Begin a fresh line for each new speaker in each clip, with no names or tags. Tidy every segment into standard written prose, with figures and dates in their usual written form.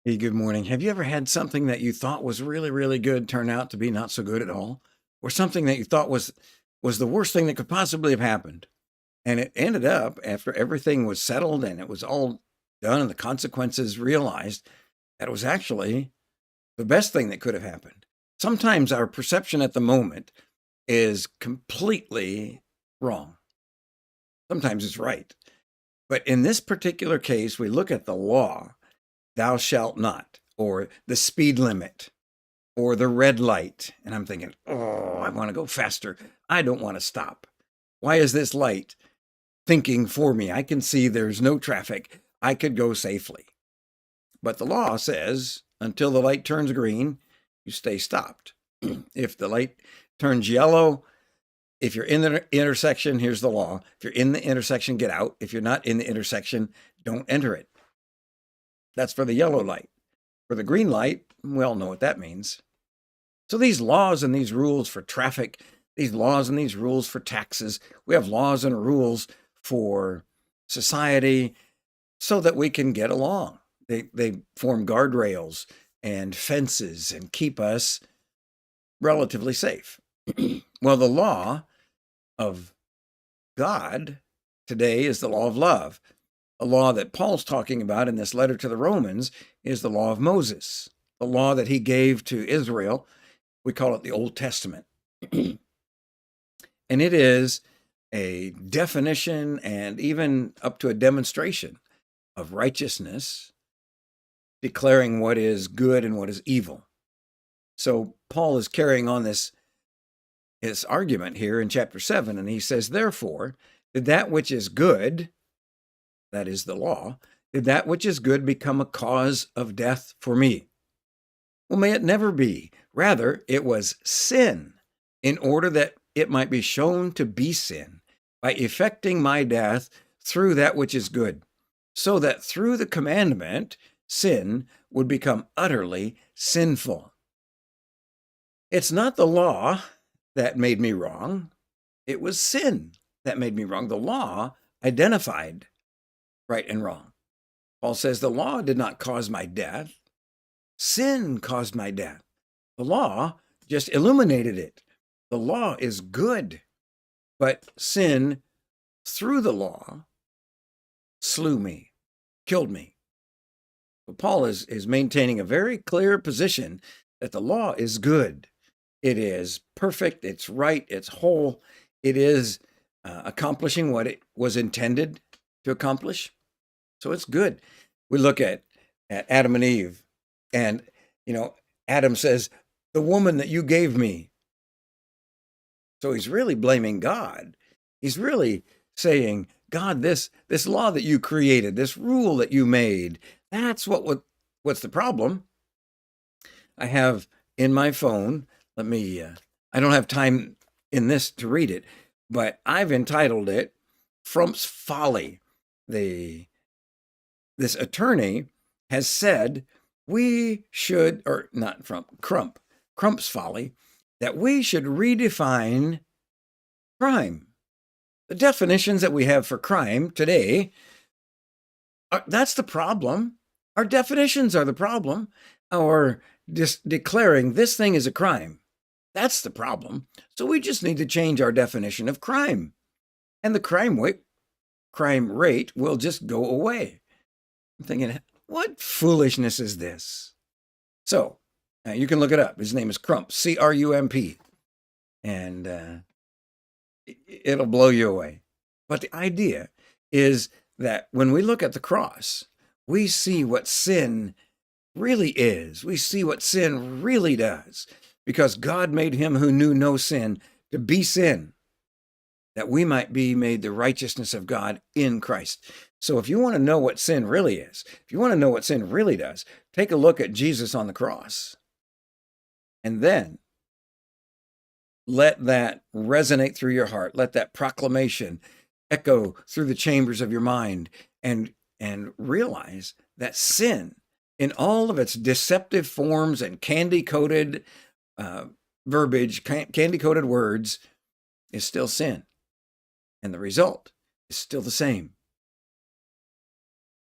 Hey, good morning. Have you ever had something that you thought was really, really good turn out to be not so good at all? Or something that you thought was the worst thing that could possibly have happened? And it ended up after everything was settled and it was all done and the consequences realized that it was actually the best thing that could have happened. Sometimes our perception at the moment is completely wrong. Sometimes it's right. But in this particular case, we look at the law, thou shalt not, or the speed limit, or the red light. And I'm thinking, oh, I want to go faster. I don't want to stop. Why is this light thinking for me? I can see there's no traffic. I could go safely. But the law says until the light turns green, you stay stopped. If the light turns yellow, if you're in the intersection, here's the law. If you're in the intersection, get out. If you're not in the intersection, don't enter it. That's for the yellow light. For the green light, we all know what that means. So these laws and these rules for traffic, these laws and these rules for taxes, we have laws and rules for society so that we can get along. They form guardrails and fences and keep us relatively safe. Well, the law of God today is the law of love. The law that Paul's talking about in this letter to the Romans is the law of Moses, the law that he gave to Israel. We call it the Old Testament. And it is a definition and even up to a demonstration of righteousness, declaring what is good and what is evil. So Paul is carrying on this argument here in chapter 7, and he says, therefore, did that which is good, that is the law, did that which is good become a cause of death for me? Well, may it never be. Rather, it was sin, in order that it might be shown to be sin, by effecting my death through that which is good, so that through the commandment, sin would become utterly sinful. It's not the law that made me wrong. It was sin that made me wrong. The law identified right and wrong. Paul says the law did not cause my death. Sin caused my death. The law just illuminated it. The law is good, but sin through the law slew me, killed me. But Paul is maintaining a very clear position that the law is good. It is perfect, it's right, it's whole. It is accomplishing what it was intended to accomplish. So it's good. We look at Adam and Eve, and, Adam says, the woman that you gave me. So he's really blaming God. He's really saying, God, this law that you created, this rule that you made, that's what's the problem. I have in my phone, I don't have time in this to read it, but I've entitled it Frump's Folly. This attorney has said we should, or not Crump's Folly, that we should redefine crime. The definitions that we have for crime today, that's the problem. Our definitions are the problem. Or just declaring this thing is a crime. That's the problem. So we just need to change our definition of crime. And the crime rate will just go away. I'm thinking, what foolishness is this? So you can look it up. His name is Crump, C-R-U-M-P. And it'll blow you away. But the idea is that when we look at the cross, we see what sin really is. We see what sin really does, because God made him who knew no sin to be sin, that we might be made the righteousness of God in Christ. So if you want to know what sin really is, if you want to know what sin really does, take a look at Jesus on the cross. And then let that resonate through your heart. Let that proclamation echo through the chambers of your mind, and realize that sin, in all of its deceptive forms and candy-coated verbiage, candy-coated words, is still sin. And the result is still the same.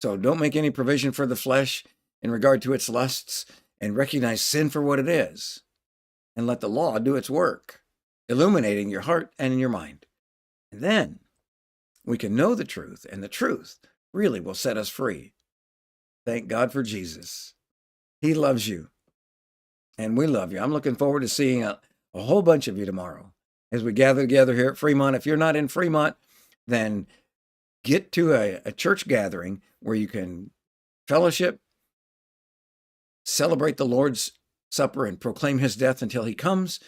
So don't make any provision for the flesh in regard to its lusts and recognize sin for what it is, and let the law do its work, illuminating your heart and your mind. And then we can know the truth, and the truth really will set us free. Thank God for Jesus. He loves you, and we love you. I'm looking forward to seeing a whole bunch of you tomorrow as we gather together here at Fremont. If you're not in Fremont, then get to a church gathering where you can fellowship, celebrate the Lord's Supper, and proclaim his death until he comes,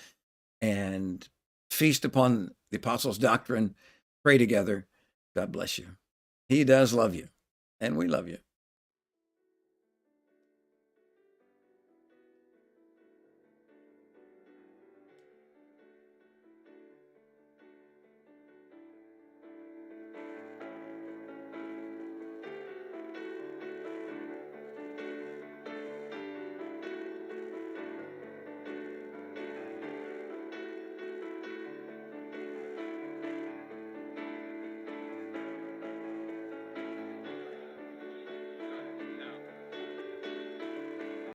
and feast upon the apostles' doctrine, pray together. God bless you. He does love you, and we love you.